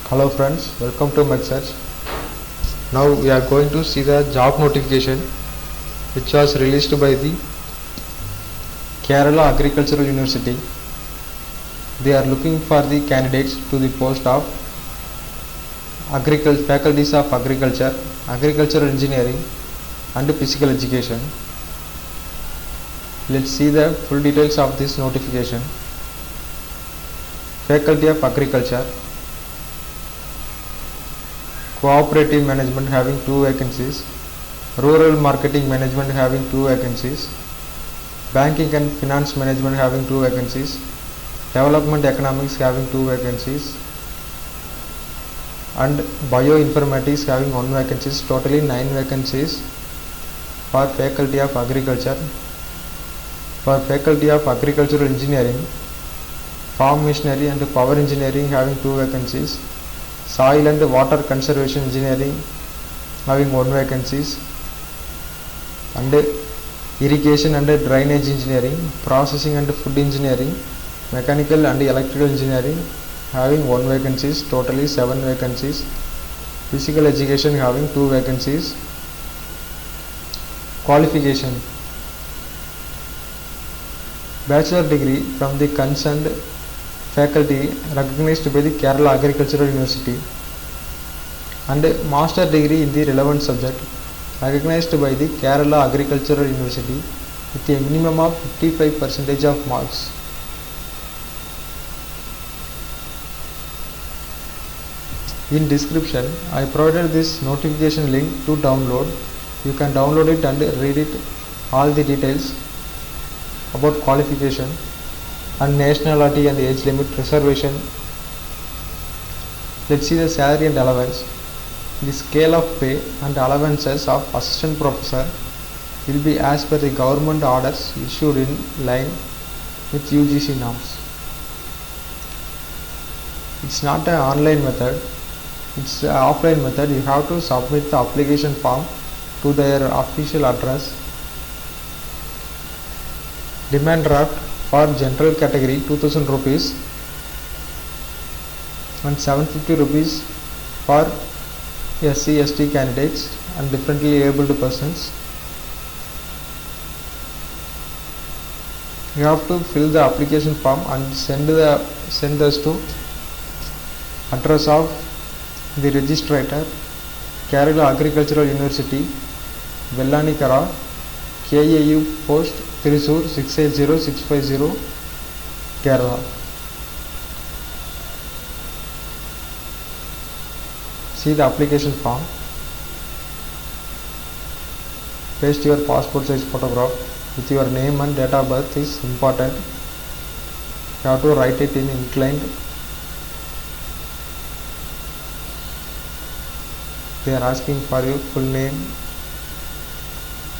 Hello friends, welcome to MedSearch. Now we are going to see the job notification which was released by the Kerala Agricultural University. They are looking for the candidates to the post of faculties of agriculture, agricultural engineering and physical education. Let's see the full details of this notification. Faculty of Agriculture, Cooperative Management having 2 vacancies, Rural Marketing Management having 2 vacancies, Banking and Finance Management having 2 vacancies, Development Economics having 2 vacancies, and Bioinformatics having 1 vacancies. Totally 9 vacancies for Faculty of Agriculture. For Faculty of Agricultural Engineering, Farm Machinery and Power Engineering having 2 vacancies, Soil and Water Conservation Engineering having 1 vacancies, and Irrigation and Drainage Engineering, Processing and Food Engineering, Mechanical and Electrical Engineering having 1 vacancies. Totally 7 vacancies. Physical Education having 2 vacancies. Qualification: Bachelor degree from the concerned faculty recognized by the Kerala Agricultural University, and master degree in the relevant subject recognized by the Kerala Agricultural University with a minimum of 55% of marks. In description, I provided this notification link to download. You can download it and read it all the details about qualification and nationality and age limit, reservation. Let's see the salary and allowance. The scale of pay and allowances of assistant professor will be as per the government orders issued in line with UGC norms. It's not an online method, it's an offline method. You have to submit the application form to their official address. Demand draft for general category 2000 rupees and 750 rupees for SC/ST candidates and differently abled persons. You have to fill the application form and send us to address of the registrator, Kerala Agricultural University, Vellanikara, KAU Post, Thrissur 680650, Kerala. See the application form. Paste your passport size photograph with your name and date of birth is important. You have to write it in inclined. They are asking for your full name,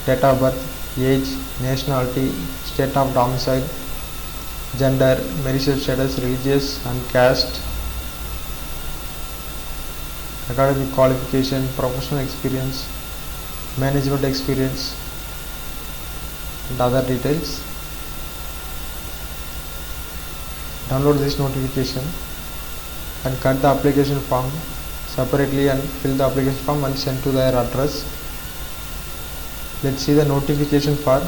date of birth, age, nationality, state of domicile, gender, marital status, religious and caste, academic qualification, professional experience, management experience and other details. Download this notification and cut the application form separately and fill the application form and send to their address. Let's see the notification for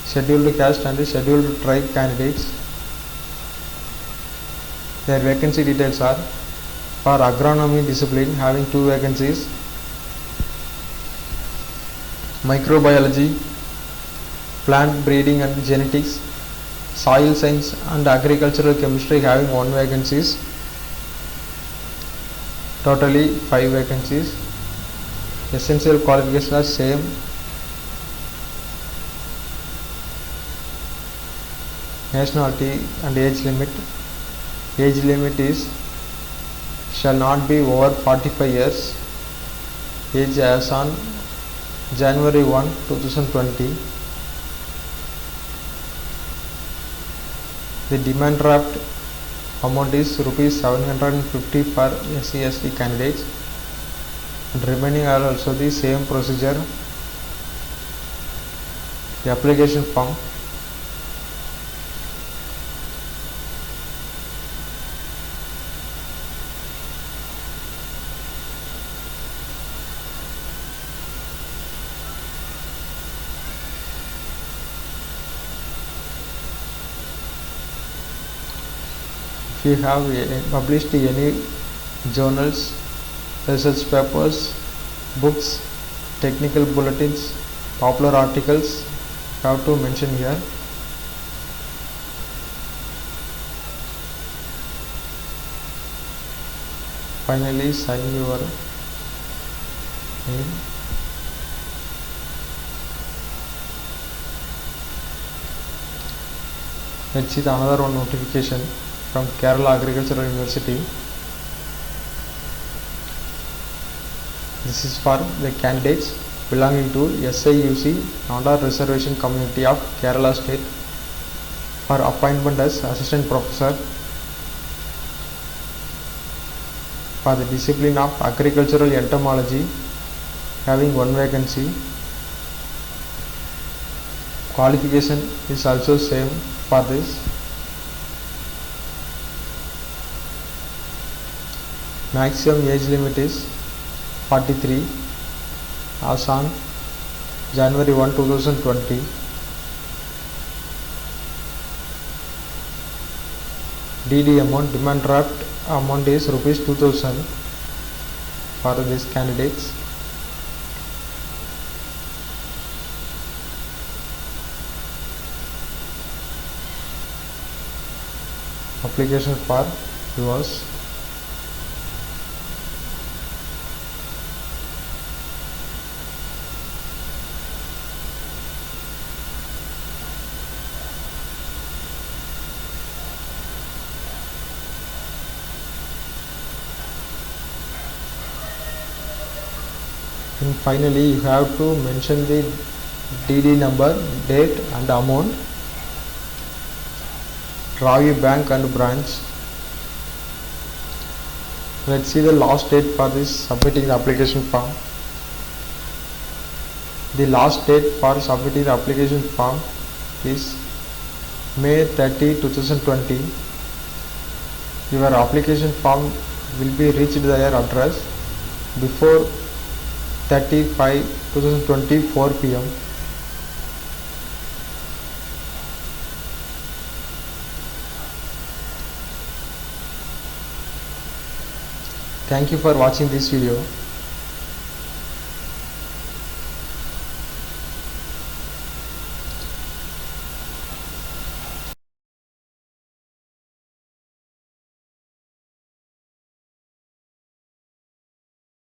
scheduled caste and scheduled tribe candidates. Their vacancy details are: for agronomy discipline having 2 vacancies, microbiology, plant breeding and genetics, soil science and agricultural chemistry having 1 vacancies. Totally 5 vacancies. Essential qualifications are same. Nationality and age limit. Age limit is shall not be over 45 years. Age as on January 1, 2020. The demand draft amount is rupees 750 for SC/ST candidates, and remaining are also the same procedure. The application form. If you have published any journals, research papers, books, technical bulletins, popular articles, you have to mention here. Finally, sign your name. Let's see the another one notification from Kerala Agricultural University. This is for the candidates belonging to SIUC non reservation community of Kerala state for appointment as assistant professor for the discipline of agricultural entomology, having one vacancy. Qualification is also same for this. Maximum age limit is 43 as on January 1, 2020. DD amount, demand draft amount is rupees 2000 for these candidates. Application for yours. And finally, you have to mention the DD number, date and amount. Draw a bank and branch. Let's see the last date for this submitting the application form. The last date for submitting the application form is May 30, 2020. Your application form will be reached their address before 30/5/2020 4 p.m. Thank you for watching this video.